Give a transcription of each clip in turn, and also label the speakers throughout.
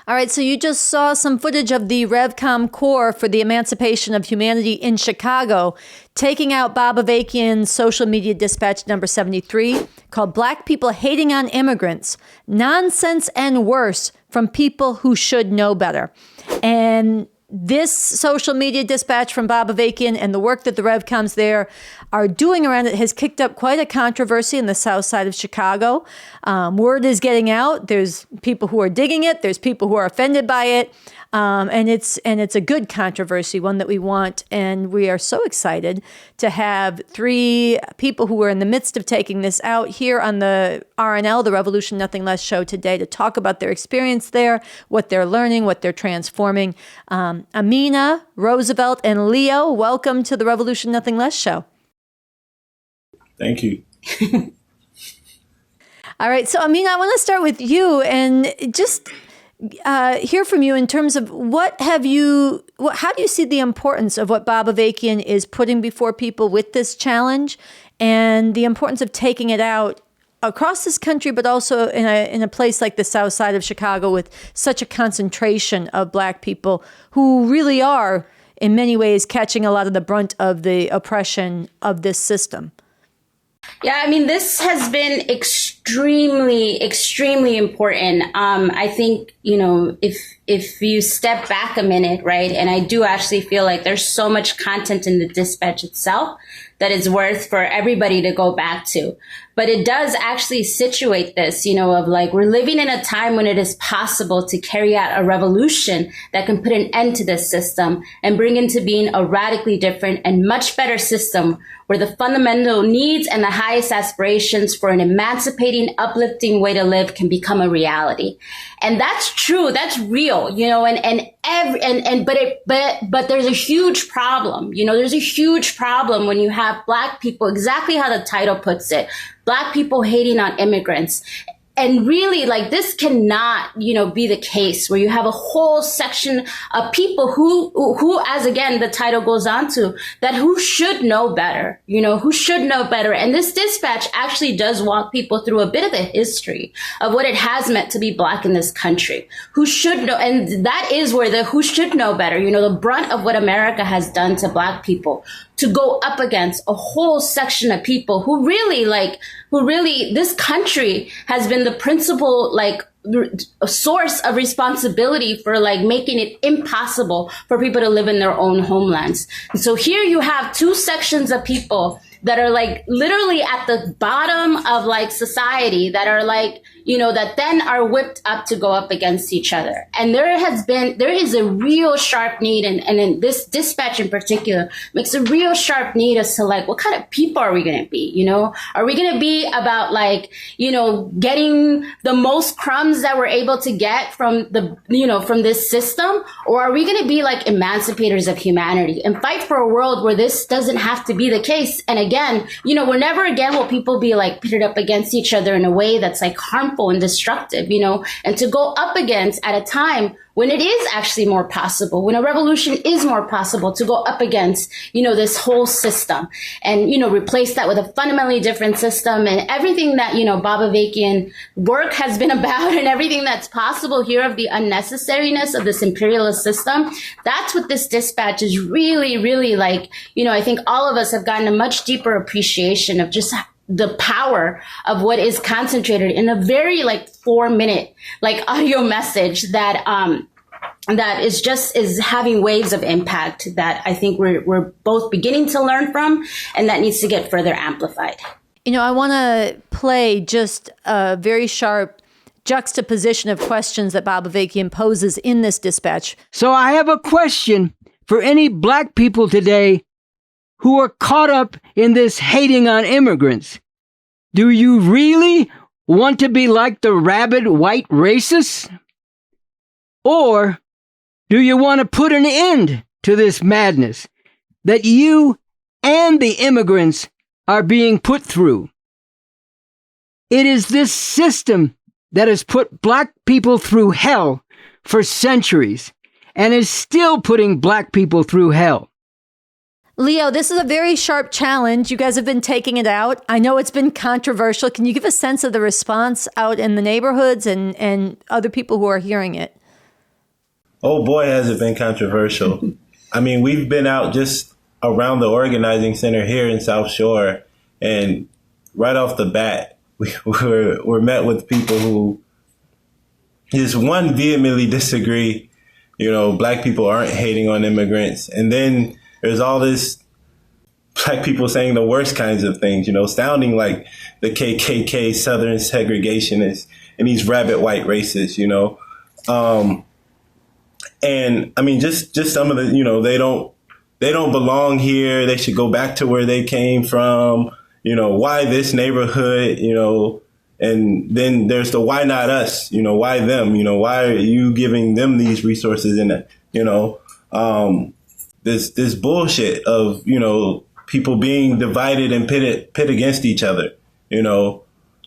Speaker 1: All right, so you just saw some footage of the Revcom Corps for the Emancipation of Humanity in Chicago, taking out Bob Avakian's social media dispatch number 73, called Black People Hating on Immigrants, Nonsense and Worse from People Who Should Know Better. And this social media dispatch from Bob Avakian and the work that the Revcoms there are doing around it has kicked up quite a controversy in the south side of Chicago. Word is getting out. There's people who are digging it. There's people who are offended by it. And it's a good controversy, one that we want. And we are so excited to have three people who are in the midst of taking this out here on the RNL, the Revolution Nothing Less show today, to talk about their experience there, what they're learning, what they're transforming. Amina, Roosevelt, and Leo, welcome to the Revolution Nothing Less show.
Speaker 2: Thank you.
Speaker 1: All right. So, Amina, I want to start with you and just hear from you in terms of how do you see the importance of what Bob Avakian is putting before people with this challenge and the importance of taking it out across this country, but also in a place like the south side of Chicago with such a concentration of Black people who really are, in many ways, catching a lot of the brunt of the oppression of this system.
Speaker 3: Yeah, I mean, this has been extremely, extremely important. I think, if you step back a minute, right, and I do actually feel like there's so much content in the dispatch itself that is worth for everybody to go back to. But it does actually situate this, of like, we're living in a time when it is possible to carry out a revolution that can put an end to this system and bring into being a radically different and much better system where the fundamental needs and the highest aspirations for an emancipating, uplifting way to live can become a reality. And that's true. That's real, but there's a huge problem. There's a huge problem when you have Black people, exactly how the title puts it, Black people hating on immigrants. And really, like, this cannot, be the case where you have a whole section of people who, as again, the title goes on to, that who should know better, who should know better. And this dispatch actually does walk people through a bit of the history of what it has meant to be Black in this country, who should know. And that is where the who should know better, the brunt of what America has done to Black people, to go up against a whole section of people who really, this country has been the principal, source of responsibility for making it impossible for people to live in their own homelands. And so here you have two sections of people that are literally at the bottom of society, that are that then are whipped up to go up against each other. And there is a real sharp need, and in this dispatch in particular makes a real sharp need as to what kind of people are we going to be? Are we going to be about getting the most crumbs that we're able to get from from this system? Or are we going to be emancipators of humanity and fight for a world where this doesn't have to be the case? And again, where never again will people be pitted up against each other in a way that's harmful and destructive, and to go up against at a time when it is actually more possible, when a revolution is more possible, to go up against, this whole system and, replace that with a fundamentally different system, and everything that, Bob Avakian work has been about, and everything that's possible here of the unnecessariness of this imperialist system. That's what this dispatch is really, really I think all of us have gotten a much deeper appreciation of just the power of what is concentrated in a very 4-minute audio message that is having waves of impact that I think we're both beginning to learn from, and that needs to get further amplified.
Speaker 1: I want to play just a very sharp juxtaposition of questions that Bob Avakian poses in this dispatch.
Speaker 4: So I have a question for any Black people today who are caught up in this hating on immigrants. Do you really want to be like the rabid white racists? Or do you want to put an end to this madness that you and the immigrants are being put through? It is this system that has put Black people through hell for centuries and is still putting Black people through hell.
Speaker 1: Leo, this is a very sharp challenge. You guys have been taking it out. I know it's been controversial. Can you give a sense of the response out in the neighborhoods and other people who are hearing it?
Speaker 2: Oh boy, has it been controversial. I mean, we've been out just around the organizing center here in South Shore, and right off the bat, we're met with people who just one vehemently disagree. You know, black people aren't hating on immigrants. And then there's all this black people saying the worst kinds of things, you know, sounding like the KKK, Southern segregationists, and these rabid white racists, you know. And I mean, just some of the, you know, they don't belong here. They should go back to where they came from. You know, why this neighborhood, you know, and then there's the why not us, you know, why them, you know, why are you giving them these resources in it, you know, this bullshit of, you know, people being divided and pit against each other, you know,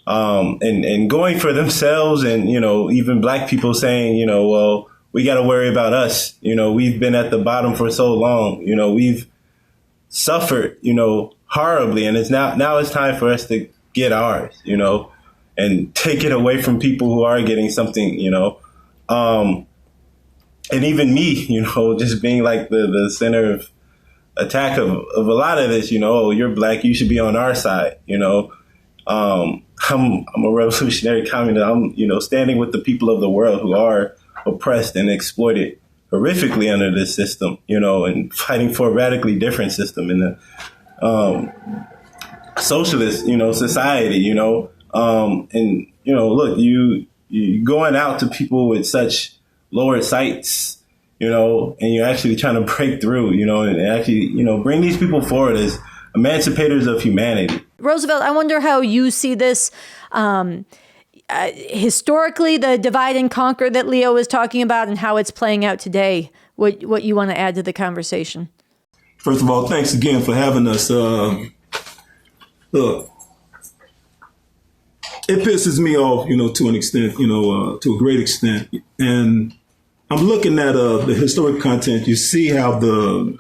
Speaker 2: and going for themselves, and, you know, even black people saying, you know, well, we got to worry about us. You know, we've been at the bottom for so long, you know, we've suffered, you know, horribly. And it's now it's time for us to get ours, you know, and take it away from people who are getting something, you know. And even me, you know, just being like the center of attack of a lot of this, you know, oh, you're black, you should be on our side, you know. I'm a revolutionary communist. I'm, you know, standing with the people of the world who are oppressed and exploited horrifically under this system, you know, and fighting for a radically different system in the socialist, you know, society, you know. And, you know, look, you going out to people with such lowered sights, you know, and you're actually trying to break through, you know, and actually, you know, bring these people forward as emancipators of humanity.
Speaker 1: Roosevelt, I wonder how you see this historically, the divide and conquer that Leo was talking about, and how it's playing out today. What you want to add to the conversation?
Speaker 5: First of all, thanks again for having us. Look, it pisses me off, you know, to an extent, you know, to a great extent. And I'm looking at the historic content. You see how the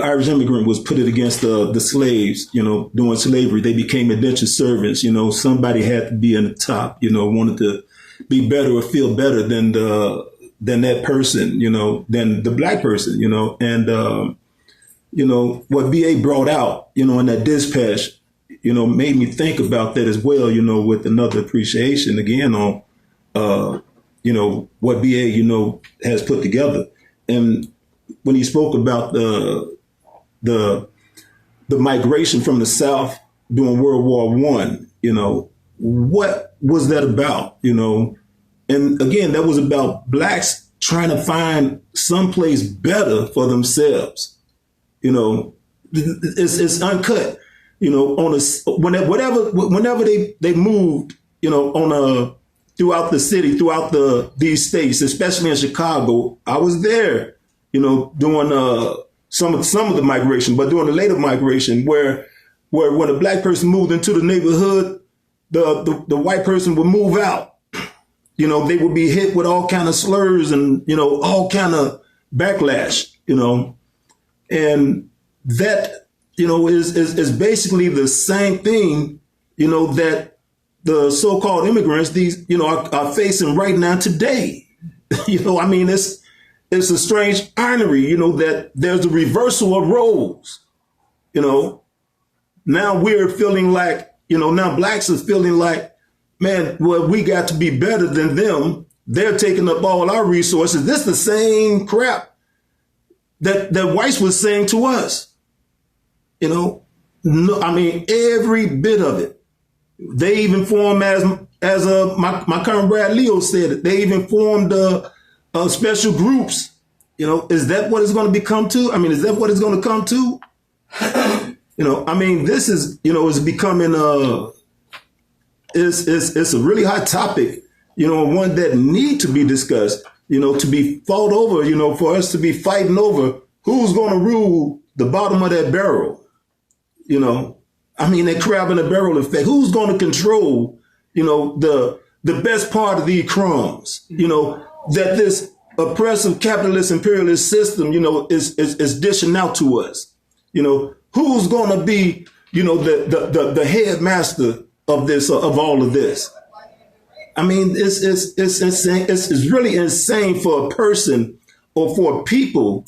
Speaker 5: Irish immigrant was pitted against the slaves, you know, during slavery. They became indentured servants. You know, somebody had to be in the top, you know, wanted to be better or feel better than that person, you know, than the black person, you know. And, you know, what BA brought out, you know, in that dispatch, you know, made me think about that as well, you know, with another appreciation again on, you know, what BA, you know, has put together. And when he spoke about the migration from the South during World War I, you know, what was that about, you know? And again, that was about blacks trying to find someplace better for themselves. You know, it's uncut. You know, whenever they moved, you know, throughout the city, throughout these states, especially in Chicago, I was there, you know, doing some of the migration, but during the later migration, where when a black person moved into the neighborhood, the white person would move out. You know, they would be hit with all kind of slurs and, you know, all kind of backlash, you know, and that, you know, is basically the same thing, you know, that the so-called immigrants, these, you know, are facing right now today. You know, I mean, it's a strange irony, you know, that there's a reversal of roles. You know, now we're feeling like, you know, now blacks are feeling like, man, well, we got to be better than them. They're taking up all our resources. This is the same crap that whites was saying to us. You know, no, I mean, every bit of it. They even formed, as my comrade Leo said it, they even formed special groups. You know, is that what it's going to become to? I mean, is that what it's going to come to? You know, I mean, this is, you know, it's becoming it's a really hot topic, you know, one that need to be discussed, you know, to be fought over, you know, for us to be fighting over who's going to rule the bottom of that barrel. You know, I mean, that crab in the barrel effect. Who's going to control, you know, the best part of these crumbs, you know, that this oppressive capitalist imperialist system, you know, is dishing out to us. You know, who's going to be, you know, the headmaster of this, of all of this? I mean, it's insane. It's really insane for a person or for people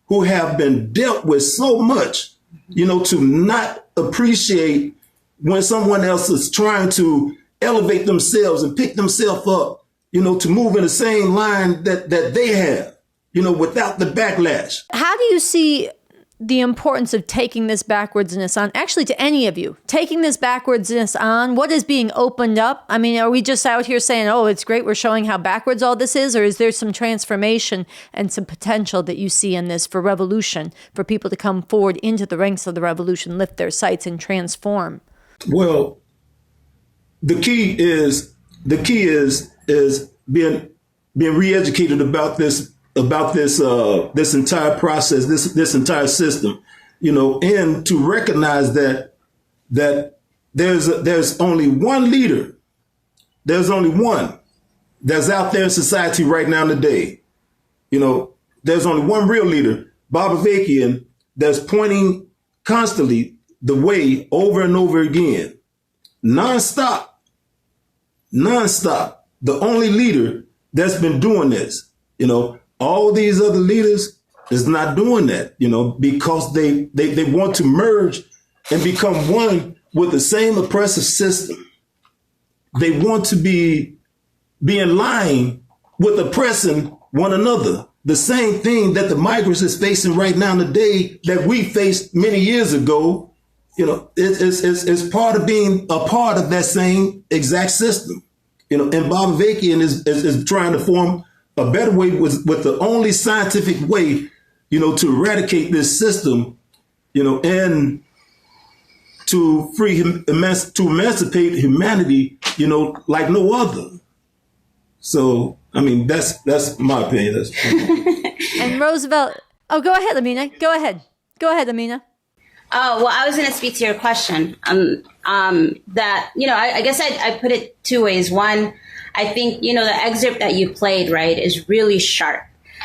Speaker 5: who have been dealt with so much, to not appreciate when someone else is trying to elevate themselves and pick themselves up, to move in the same line that they have, without the backlash.
Speaker 1: How do you see the importance of taking this backwardsness on, actually to any of you, taking this backwardsness on? What is being opened up? I mean, are we just out here saying, oh, it's great, we're showing how backwards all this is? Or is there some transformation and some potential that you see in this for revolution, for people to come forward into the ranks of the revolution, lift their sights and transform?
Speaker 5: Well, the key is being re-educated about this entire process, this entire system, and to recognize that there's only one leader, there's only one that's out there in society right now today. There's only one real leader, Bob Avakian, that's pointing constantly the way over and over again, nonstop. The only leader that's been doing this, all these other leaders is not doing that, because they want to merge and become one with the same oppressive system. They want to be in line with oppressing one another. The same thing that the migrants is facing right now today that we faced many years ago, it's part of being a part of that same exact system. And Bob Avakian is trying to form a better way with the only scientific way, to eradicate this system, and to emancipate humanity, like no other. So, I mean, that's my opinion.
Speaker 1: And Roosevelt, go ahead, Amina. Go ahead, Amina.
Speaker 3: Oh, well, I was going to speak to your question. That, I guess I put it two ways. One, I think, the excerpt that you played, right, is really sharp.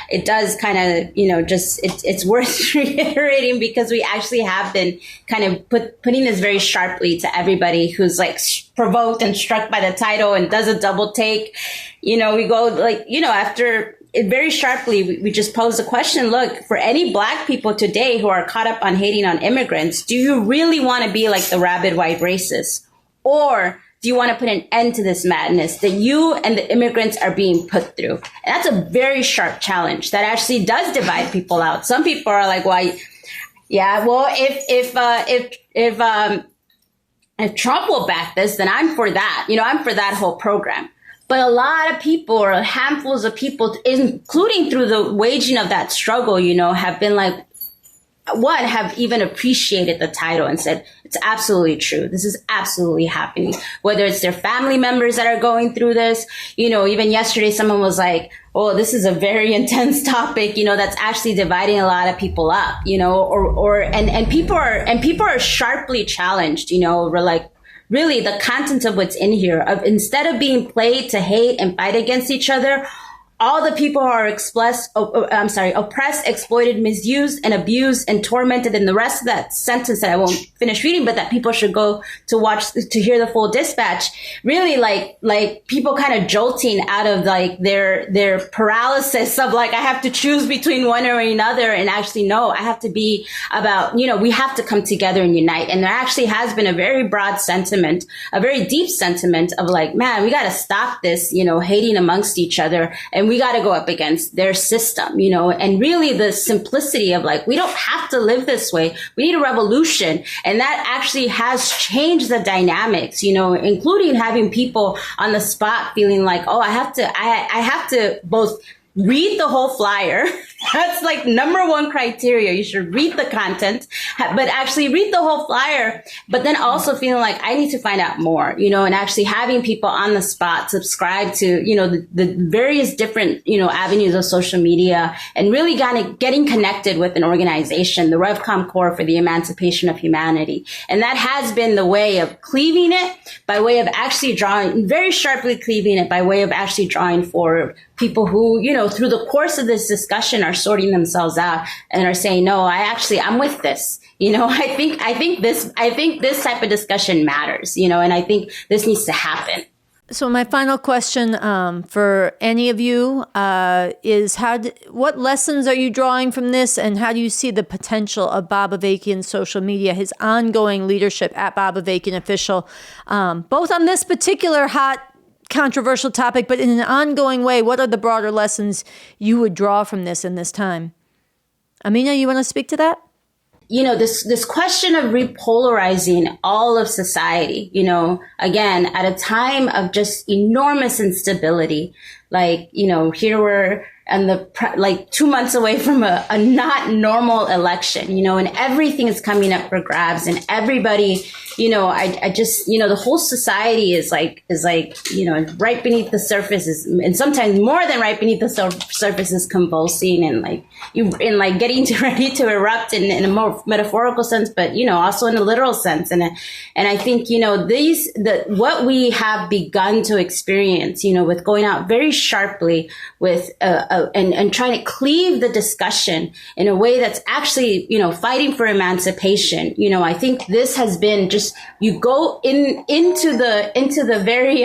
Speaker 3: It does kind of, it's worth reiterating because we actually have been kind of putting this very sharply to everybody who's like provoked and struck by the title and does a double take. We go like, after it very sharply, we just pose the question, look, for any Black people today who are caught up on hating on immigrants, do you really want to be like the rabid white racists? Or do you want to put an end to this madness that you and the immigrants are being put through? And that's a very sharp challenge that actually does divide people out. Some people are like, well, yeah, well, if Trump will back this, then I'm for that. I'm for that whole program. But a lot of people, or handfuls of people, including through the waging of that struggle, have been like, have even appreciated the title and said, it's absolutely true. This is absolutely happening. Whether it's their family members that are going through this, even yesterday, someone was like, oh, this is a very intense topic, that's actually dividing a lot of people up, and people are sharply challenged, we're like, really the content of what's in here, of instead of being played to hate and fight against each other, all the people who are oppressed, exploited, misused, and abused, and tormented, and the rest of that sentence that I won't finish reading, but that people should go to hear the full dispatch. Really, like people kind of jolting out of like their paralysis of like, I have to choose between one or another, and actually, no, I have to be about, we have to come together and unite. And there actually has been a very broad sentiment, a very deep sentiment of like, man, we got to stop this, hating amongst each other. And we got to go up against their system, and really the simplicity of like, we don't have to live this way. We need a revolution. And that actually has changed the dynamics, including having people on the spot feeling like, oh, I have to both read the whole flyer. That's like number one criteria. You should read the content, but actually read the whole flyer, but then also feeling like I need to find out more, and actually having people on the spot subscribe to, the various different, avenues of social media, and really kind of getting connected with an organization, the Revcom Corps for the Emancipation of Humanity. And that has been the way of cleaving it, by way of actually very sharply cleaving it, by way of actually drawing forward people who, through the course of this discussion are sorting themselves out and are saying, no, I'm with this. I think this type of discussion matters, and I think this needs to happen.
Speaker 1: So my final question for any of you is what lessons are you drawing from this, and how do you see the potential of Bob Avakian's social media, his ongoing leadership at Bob Avakian Official, both on this particular hot, controversial topic, but in an ongoing way? What are the broader lessons you would draw from this in this time? Amina, you want to speak to that?
Speaker 3: This question of repolarizing all of society, again, at a time of just enormous instability, here we're and 2 months away from a not normal election, and everything is coming up for grabs, and everybody, I just, the whole society is right beneath the surface and sometimes more than right beneath the surface is convulsing and getting ready to erupt in a more metaphorical sense, but, also in a literal sense. And I think, what we have begun to experience, with going out very sharply with, and trying to cleave the discussion in a way that's actually, fighting for emancipation. I think this has been just, you go into the very,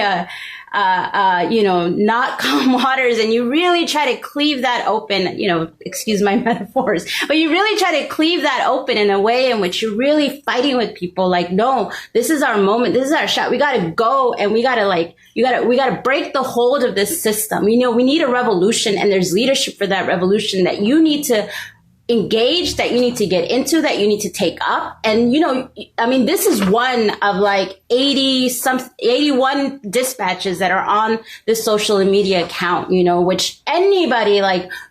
Speaker 3: not calm waters, and you really try to cleave that open, excuse my metaphors, but you really try to cleave that open in a way in which you're really fighting with people no, this is our moment. This is our shot. We got to go, and we got to break the hold of this system. We need a revolution, and there's leadership for that revolution that you need to engage, that you need to get into, that you need to take up. And, this is one of 81 dispatches that are on this social media account, which anybody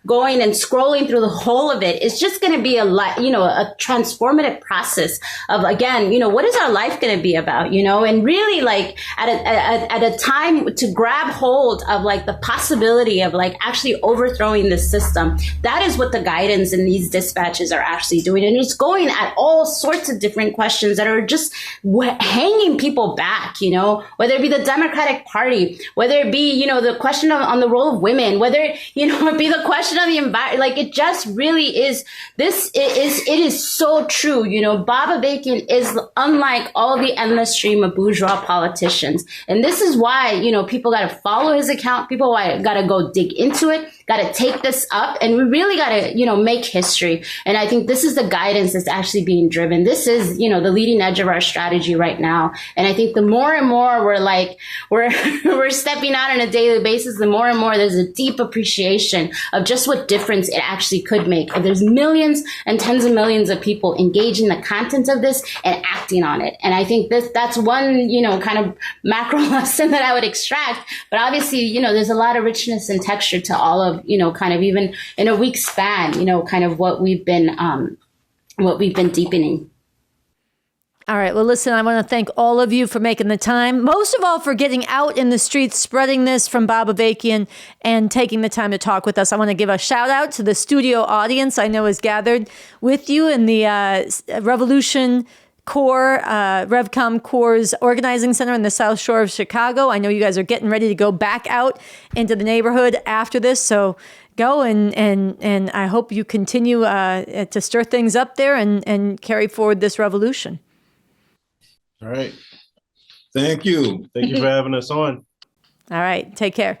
Speaker 3: going and scrolling through the whole of it is just going to be a transformative process of, again, what is our life going to be about, and really at a time to grab hold of the possibility of actually overthrowing the system. That is what the guidance in these dispatches are actually doing. And it's going at all sorts of different questions that are just hanging people back, whether it be the Democratic Party, whether it be, the question on the role of women, whether, it be the question of the environment. It just really is, it is so true. Bob Avakian is unlike all the endless stream of bourgeois politicians. And this is why, people got to follow his account. People got to go dig into it, got to take this up, and we really got to, make history. And I think this is the guidance that's actually being driven. This is, the leading edge of our strategy right now. And I think the more and more we're stepping out on a daily basis, the more and more there's a deep appreciation of just what difference it actually could make. If there's millions and tens of millions of people engaging the content of this and acting on it. And I think that's one, kind of macro lesson that I would extract. But obviously, there's a lot of richness and texture to all of, kind of even in a week span, kind of what we've been deepening.
Speaker 1: All right. Well, listen, I want to thank all of you for making the time. Most of all, for getting out in the streets, spreading this from Bob Avakian, and taking the time to talk with us. I want to give a shout out to the studio audience I know is gathered with you in the Revolution Corps, Revcom Corps' organizing center in the South Shore of Chicago. I know you guys are getting ready to go back out into the neighborhood after this. So go and I hope you continue to stir things up there and carry forward this revolution.
Speaker 2: All right. Thank you. Thank you for having us on.
Speaker 1: All right. Take care.